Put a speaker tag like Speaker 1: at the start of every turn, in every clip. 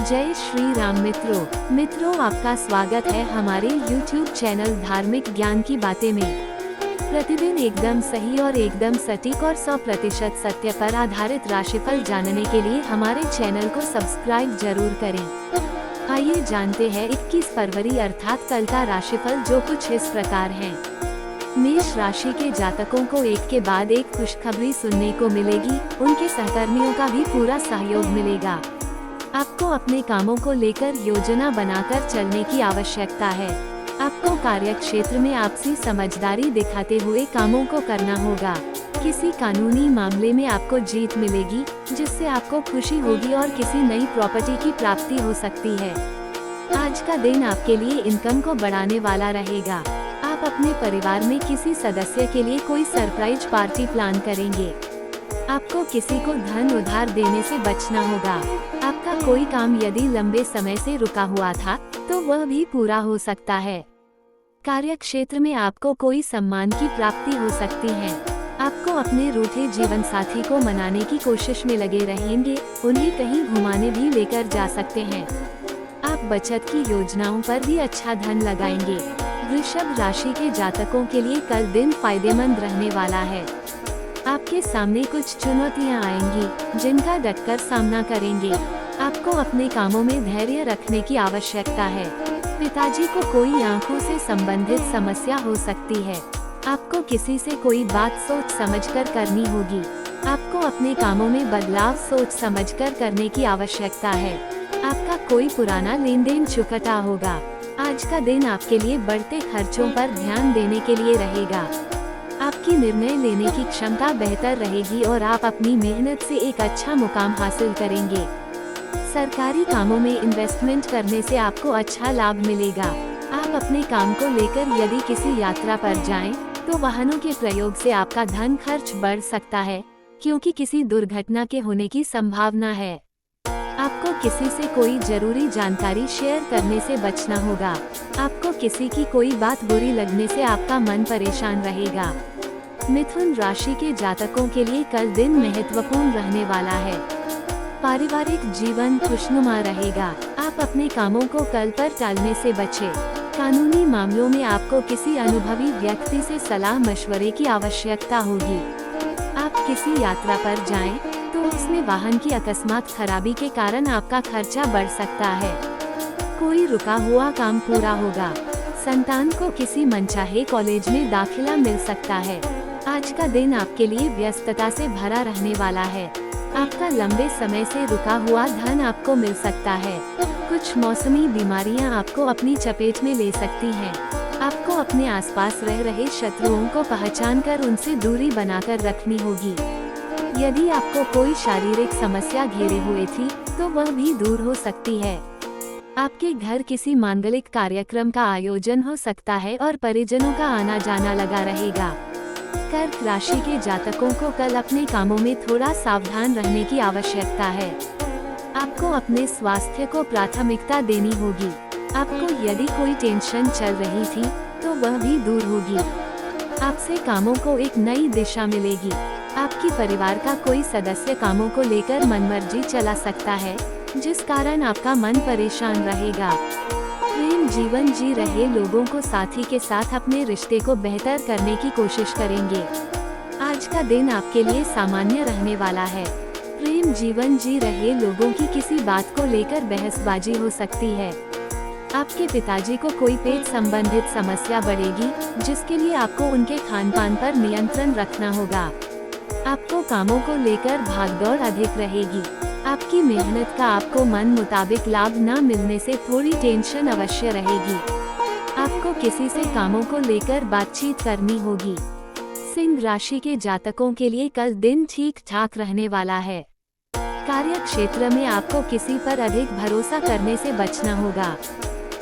Speaker 1: जय श्री राम मित्रों आपका स्वागत है हमारे YouTube चैनल धार्मिक ज्ञान की बातें में। प्रतिदिन एकदम सही और एकदम सटीक और 100% सत्य पर आधारित राशिफल जानने के लिए हमारे चैनल को सब्सक्राइब जरूर करें। आइए जानते हैं 21 फरवरी अर्थात कल का राशिफल, जो कुछ इस प्रकार है। मेष राशि के जातकों को एक के बाद एक खुशखबरी सुनने को मिलेगी। उनके सहकर्मियों का भी पूरा सहयोग मिलेगा। आपको अपने कामों को लेकर योजना बनाकर चलने की आवश्यकता है। आपको कार्य क्षेत्र में आपसी समझदारी दिखाते हुए कामों को करना होगा। किसी कानूनी मामले में आपको जीत मिलेगी, जिससे आपको खुशी होगी और किसी नई प्रॉपर्टी की प्राप्ति हो सकती है। आज का दिन आपके लिए इनकम को बढ़ाने वाला रहेगा। आप अपने परिवार में किसी सदस्य के लिए कोई सरप्राइज पार्टी प्लान करेंगे। आपको किसी को धन उधार देने से बचना होगा। आपका कोई काम यदि लंबे समय से रुका हुआ था तो वह भी पूरा हो सकता है। कार्य क्षेत्र में आपको कोई सम्मान की प्राप्ति हो सकती है। आपको अपने रूठे जीवन साथी को मनाने की कोशिश में लगे रहेंगे। उन्हें कहीं घुमाने भी लेकर जा सकते हैं। आप बचत की योजनाओं पर भी अच्छा धन लगाएंगे। वृषभ राशि के जातकों के लिए कल दिन फायदेमंद रहने वाला है। आपके सामने कुछ चुनौतियां आएंगी, जिनका डटकर सामना करेंगे। आपको अपने कामों में धैर्य रखने की आवश्यकता है। पिताजी को कोई आंखों से संबंधित समस्या हो सकती है। आपको किसी से कोई बात सोच समझकर करनी होगी। आपको अपने कामों में बदलाव सोच समझकर करने की आवश्यकता है। आपका कोई पुराना लेन देन चुकता होगा। आज का दिन आपके लिए बढ़ते खर्चों पर ध्यान देने के लिए रहेगा। आपकी निर्णय लेने की क्षमता बेहतर रहेगी और आप अपनी मेहनत से एक अच्छा मुकाम हासिल करेंगे। सरकारी कामों में इन्वेस्टमेंट करने से आपको अच्छा लाभ मिलेगा। आप अपने काम को लेकर यदि किसी यात्रा पर जाएं, तो वाहनों के प्रयोग से आपका धन खर्च बढ़ सकता है, क्योंकि किसी दुर्घटना के होने की संभावना है। आपको किसी से कोई जरूरी जानकारी शेयर करने से बचना होगा। आपको किसी की कोई बात बुरी लगने से आपका मन परेशान रहेगा। मिथुन राशि के जातकों के लिए कल दिन महत्वपूर्ण रहने वाला है। पारिवारिक जीवन खुशनुमा रहेगा। आप अपने कामों को कल पर टालने से बचें। कानूनी मामलों में आपको किसी अनुभवी व्यक्ति से सलाह मशवरे की आवश्यकता होगी। आप किसी यात्रा पर जाएं, तो उसमें वाहन की अकस्मात खराबी के कारण आपका खर्चा बढ़ सकता है। कोई रुका हुआ काम पूरा होगा। संतान को किसी मनचाहे कॉलेज में दाखिला मिल सकता है। आज का दिन आपके लिए व्यस्तता से भरा रहने वाला है। आपका लंबे समय से रुका हुआ धन आपको मिल सकता है। कुछ मौसमी बीमारियां आपको अपनी चपेट में ले सकती हैं। आपको अपने आसपास रह रहे शत्रुओं को पहचानकर उनसे दूरी बनाकर रखनी होगी। यदि आपको कोई शारीरिक समस्या घेरे हुए थी, तो वह भी दूर हो सकती है। आपके घर किसी मांगलिक कार्यक्रम का आयोजन हो सकता है और परिजनों का आना जाना लगा रहेगा। कर्क राशि के जातकों को कल अपने कामों में थोड़ा सावधान रहने की आवश्यकता है। आपको अपने स्वास्थ्य को प्राथमिकता देनी होगी। आपको यदि कोई टेंशन चल रही थी, तो वह भी दूर होगी। आपसे कामों को एक नई दिशा मिलेगी। आपकी परिवार का कोई सदस्य कामों को लेकर मनमर्जी चला सकता है, जिस कारण आपका मन परेशान रहेगा। प्रेम जीवन जी रहे लोगों को साथी के साथ अपने रिश्ते को बेहतर करने की कोशिश करेंगे। आज का दिन आपके लिए सामान्य रहने वाला है। प्रेम जीवन जी रहे लोगों की किसी बात को लेकर बहसबाजी हो सकती है। आपके पिताजी को कोई पेट संबंधित समस्या बढ़ेगी, जिसके लिए आपको उनके खानपान पर नियंत्रण रखना होगा। आपको कामों को लेकर भागदौड़ अधिक रहेगी। आपकी मेहनत का आपको मन मुताबिक लाभ न मिलने से थोड़ी टेंशन अवश्य रहेगी। आपको किसी से कामों को लेकर बातचीत करनी होगी। सिंह राशि के जातकों के लिए कल दिन ठीक ठाक रहने वाला है। कार्य क्षेत्र में आपको किसी पर अधिक भरोसा करने से बचना होगा।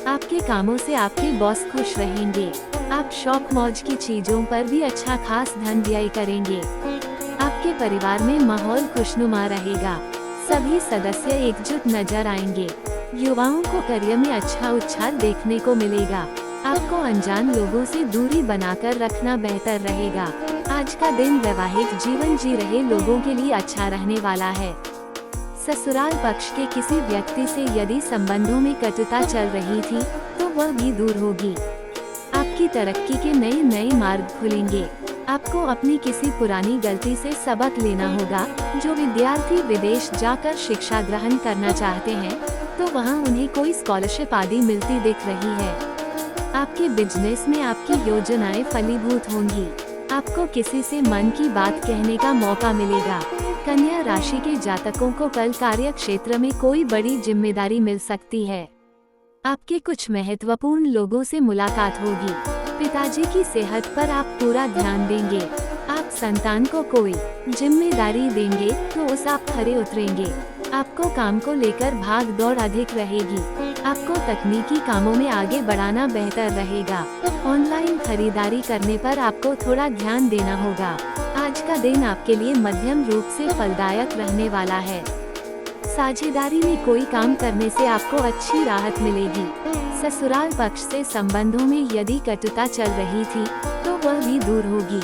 Speaker 1: आपके कामों से आपके बॉस खुश रहेंगे। आप शौक मौज की चीजों पर भी अच्छा खास धन व्यय करेंगे। आपके परिवार में माहौल खुशनुमा रहेगा। सभी सदस्य एकजुट नजर आएंगे। युवाओं को करियर में अच्छा उछाल देखने को मिलेगा। आपको अनजान लोगों से दूरी बनाकर रखना बेहतर रहेगा। आज का दिन वैवाहिक जीवन जी रहे लोगों के लिए अच्छा रहने वाला है। ससुराल पक्ष के किसी व्यक्ति से यदि संबंधों में कटुता चल रही थी तो वह भी दूर होगी। आपकी तरक्की के नए नए मार्ग खुलेंगे। आपको अपनी किसी पुरानी गलती से सबक लेना होगा। जो विद्यार्थी विदेश जाकर शिक्षा ग्रहण करना चाहते हैं तो वहां उन्हें कोई स्कॉलरशिप आदि मिलती दिख रही है। आपके बिजनेस में आपकी योजनाएं फलीभूत होंगी। आपको किसी से मन की बात कहने का मौका मिलेगा। कन्या राशि के जातकों को कल कार्य क्षेत्र में कोई बड़ी जिम्मेदारी मिल सकती है। आपके कुछ महत्वपूर्ण लोगों से मुलाकात होगी। पिताजी की सेहत पर आप पूरा ध्यान देंगे। आप संतान को कोई जिम्मेदारी देंगे तो उस आप खरे उतरेंगे। आपको काम को लेकर भाग दौड़ अधिक रहेगी। आपको तकनीकी कामों में आगे बढ़ाना बेहतर रहेगा। ऑनलाइन खरीदारी करने पर आपको थोड़ा ध्यान देना होगा। आज का दिन आपके लिए मध्यम रूप से फलदायक रहने वाला है। साझेदारी में कोई काम करने से आपको अच्छी राहत मिलेगी। ससुराल पक्ष से संबंधों में यदि कटुता चल रही थी तो वह भी दूर होगी।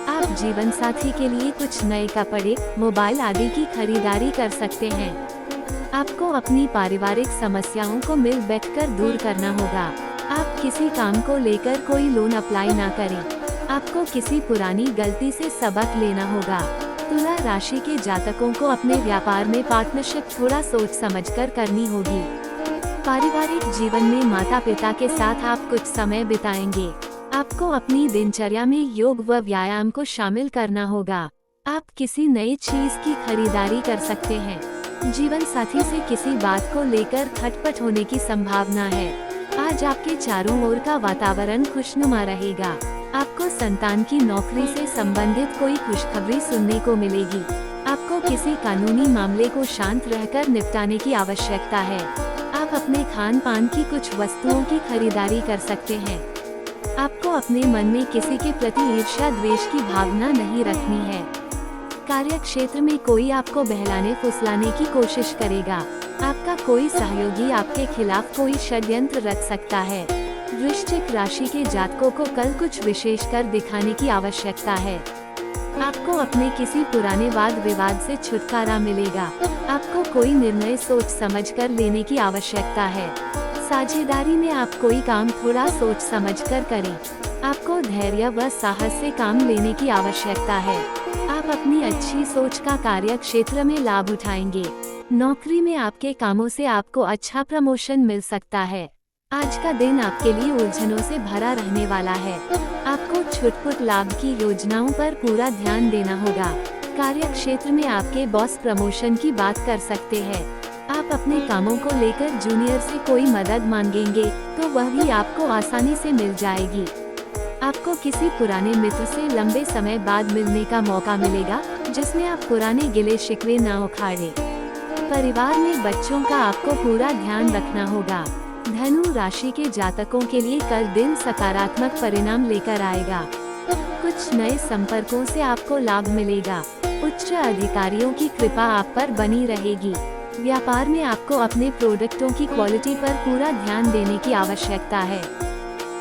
Speaker 1: आप जीवन साथी के लिए कुछ नए कपड़े, मोबाइल आदि की खरीदारी कर सकते हैं। आपको अपनी पारिवारिक समस्याओं को मिल बैठकर दूर करना होगा। आप किसी काम को लेकर कोई लोन अप्लाई ना करें। आपको किसी पुरानी गलती से सबक लेना होगा। तुला राशि के जातकों को अपने व्यापार में पार्टनरशिप थोड़ा सोच समझकर करनी होगी। पारिवारिक जीवन में माता पिता के साथ आप कुछ समय बिताएंगे। आपको अपनी दिनचर्या में योग व व्यायाम को शामिल करना होगा। आप किसी नई चीज की खरीदारी कर सकते हैं। जीवन साथी से किसी बात को लेकर खटपट होने की संभावना है। आज आपके चारों ओर का वातावरण खुशनुमा रहेगा। आपको संतान की नौकरी से संबंधित कोई खुशखबरी सुनने को मिलेगी। आपको किसी कानूनी मामले को शांत रहकर निपटाने की आवश्यकता है। आप अपने खान पान की कुछ वस्तुओं की खरीदारी कर सकते हैं। आपको अपने मन में किसी के प्रति ईर्ष्या द्वेष की भावना नहीं रखनी है। कार्य क्षेत्र में कोई आपको बहलाने फुसलाने की कोशिश करेगा। आपका कोई सहयोगी आपके खिलाफ कोई षड्यंत्र रच सकता है। वृश्चिक राशि के जातकों को कल कुछ विशेष कर दिखाने की आवश्यकता है। आपको अपने किसी पुराने वाद विवाद से छुटकारा मिलेगा। आपको कोई निर्णय सोच समझकर लेने की आवश्यकता है। साझेदारी में आप कोई काम थोड़ा सोच समझकर करें। आपको धैर्य व साहस से काम लेने की आवश्यकता है। आप अपनी अच्छी सोच का कार्य क्षेत्र में लाभ उठाएंगे। नौकरी में आपके कामों से आपको अच्छा प्रमोशन मिल सकता है। आज का दिन आपके लिए उलझनों से भरा रहने वाला है। आपको छुटपुट लाभ की योजनाओं पर पूरा ध्यान देना होगा। कार्य क्षेत्र में आपके बॉस प्रमोशन की बात कर सकते हैं। आप अपने कामों को लेकर जूनियर से कोई मदद मांगेंगे तो वह भी आपको आसानी से मिल जाएगी। आपको किसी पुराने मित्र से लंबे समय बाद मिलने का मौका मिलेगा, जिसमें आप पुराने गिले शिकवे ना उखाड़े। परिवार में बच्चों का आपको पूरा ध्यान रखना होगा। धनु राशि के जातकों के लिए कल दिन सकारात्मक परिणाम लेकर आएगा। कुछ नए संपर्कों से आपको लाभ मिलेगा। उच्च अधिकारियों की कृपा आप पर बनी रहेगी। व्यापार में आपको अपने प्रोडक्टों की क्वालिटी पर पूरा ध्यान देने की आवश्यकता है।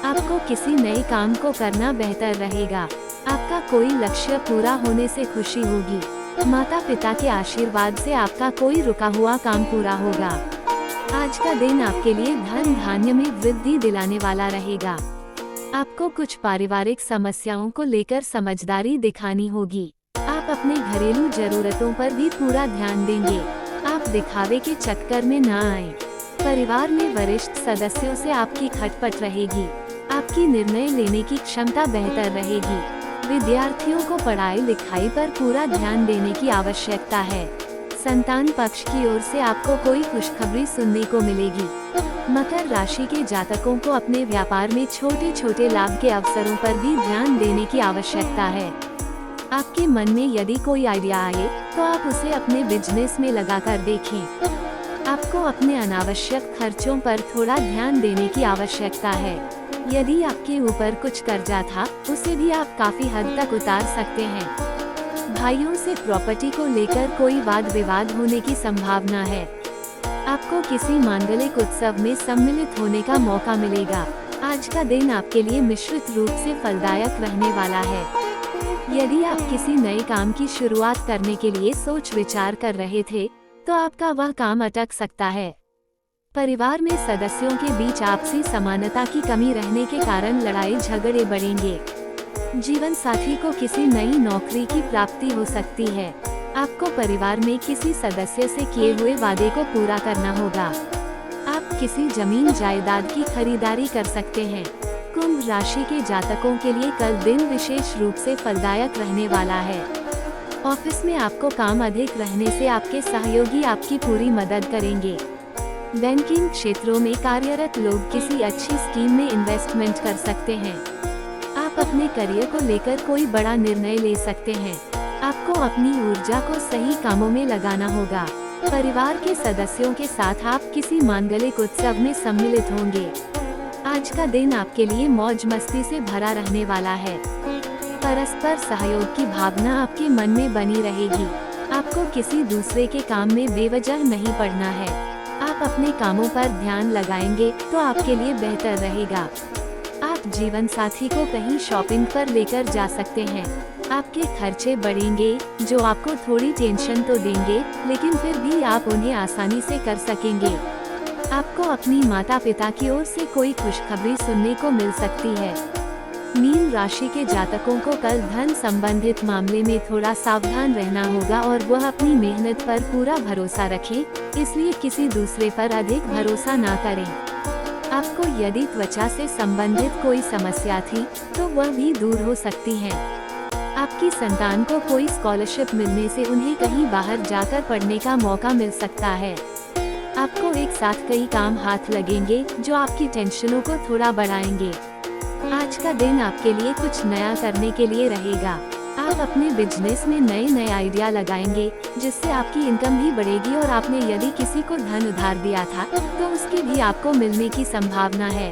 Speaker 1: आपको किसी नए काम को करना बेहतर रहेगा। आपका कोई लक्ष्य पूरा होने से खुशी होगी। माता पिता के आशीर्वाद से आपका कोई रुका हुआ काम पूरा होगा। आज का दिन आपके लिए धन धान्य में वृद्धि दिलाने वाला रहेगा। आपको कुछ पारिवारिक समस्याओं को लेकर समझदारी दिखानी होगी। आप अपने घरेलू जरूरतों पर भी पूरा ध्यान देंगे। आप दिखावे के चक्कर में न आए। परिवार में वरिष्ठ सदस्यों से आपकी खटपट रहेगी। आपकी निर्णय लेने की क्षमता बेहतर रहेगी। विद्यार्थियों को पढ़ाई लिखाई पर पूरा ध्यान देने की आवश्यकता है। संतान पक्ष की ओर से आपको कोई खुशखबरी सुनने को मिलेगी। मकर राशि के जातकों को अपने व्यापार में छोटे छोटे लाभ के अवसरों पर भी ध्यान देने की आवश्यकता है। आपके मन में यदि कोई आइडिया आए तो आप उसे अपने बिजनेस में लगाकर देखें। आपको अपने अनावश्यक खर्चों पर थोड़ा ध्यान देने की आवश्यकता है। यदि आपके ऊपर कुछ कर्जा था, उसे भी आप काफी हद तक उतार सकते हैं। भाइयों से प्रॉपर्टी को लेकर कोई वाद विवाद होने की संभावना है। आपको किसी मांगलिक उत्सव में सम्मिलित होने का मौका मिलेगा। आज का दिन आपके लिए मिश्रित रूप से फलदायक रहने वाला है। यदि आप किसी नए काम की शुरुआत करने के लिए सोच विचार कर रहे थे, तो आपका वह काम अटक सकता है। परिवार में सदस्यों के बीच आपसी समानता की कमी रहने के कारण लड़ाई झगड़े बढ़ेंगे। जीवन साथी को किसी नई नौकरी की प्राप्ति हो सकती है। आपको परिवार में किसी सदस्य से किए हुए वादे को पूरा करना होगा। आप किसी जमीन जायदाद की खरीदारी कर सकते हैं। कुंभ राशि के जातकों के लिए कल दिन विशेष रूप से फलदायक रहने वाला है। ऑफिस में आपको काम अधिक रहने से आपके सहयोगी आपकी पूरी मदद करेंगे। बैंकिंग क्षेत्रों में कार्यरत लोग किसी अच्छी स्कीम में इन्वेस्टमेंट कर सकते हैं। आप अपने करियर को लेकर कोई बड़ा निर्णय ले सकते हैं। आपको अपनी ऊर्जा को सही कामों में लगाना होगा। परिवार के सदस्यों के साथ आप किसी मांगलिक उत्सव में सम्मिलित होंगे। आज का दिन आपके लिए मौज मस्ती से भरा रहने वाला है। परस्पर सहयोग की भावना आपके मन में बनी रहेगी। आपको किसी दूसरे के काम में बेवजह नहीं पड़ना है। आप अपने कामों पर ध्यान लगाएंगे तो आपके लिए बेहतर रहेगा। आप जीवन साथी को कहीं शॉपिंग पर लेकर जा सकते हैं। आपके खर्चे बढ़ेंगे जो आपको थोड़ी टेंशन तो देंगे, लेकिन फिर भी आप उन्हें आसानी से कर सकेंगे। आपको अपनी माता पिता की ओर से कोई खुशखबरी सुनने को मिल सकती है। मीन राशि के जातकों को कल धन संबंधित मामले में थोड़ा सावधान रहना होगा और वह अपनी मेहनत पर पूरा भरोसा रखें, इसलिए किसी दूसरे पर अधिक भरोसा ना करें। आपको यदि त्वचा से संबंधित कोई समस्या थी तो वह भी दूर हो सकती है। आपकी संतान को कोई स्कॉलरशिप मिलने से उन्हें कहीं बाहर जाकर पढ़ने का मौका मिल सकता है। आपको एक साथ कई काम हाथ लगेंगे जो आपकी टेंशनों को थोड़ा बढ़ाएंगे। आज का दिन आपके लिए कुछ नया करने के लिए रहेगा। आप अपने बिजनेस में नए आइडिया लगाएंगे जिससे आपकी इनकम भी बढ़ेगी और आपने यदि किसी को धन उधार दिया था तो उसकी भी आपको मिलने की संभावना है।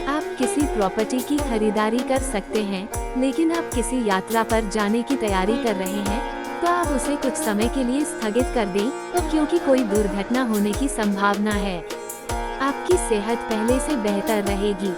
Speaker 1: आप किसी प्रॉपर्टी की खरीदारी कर सकते हैं, लेकिन आप किसी यात्रा पर जाने की तैयारी कर रहे हैं तो आप उसे कुछ समय के लिए स्थगित कर दें, क्योंकि कोई दुर्घटना होने की संभावना है। आपकी सेहत पहले से बेहतर रहेगी।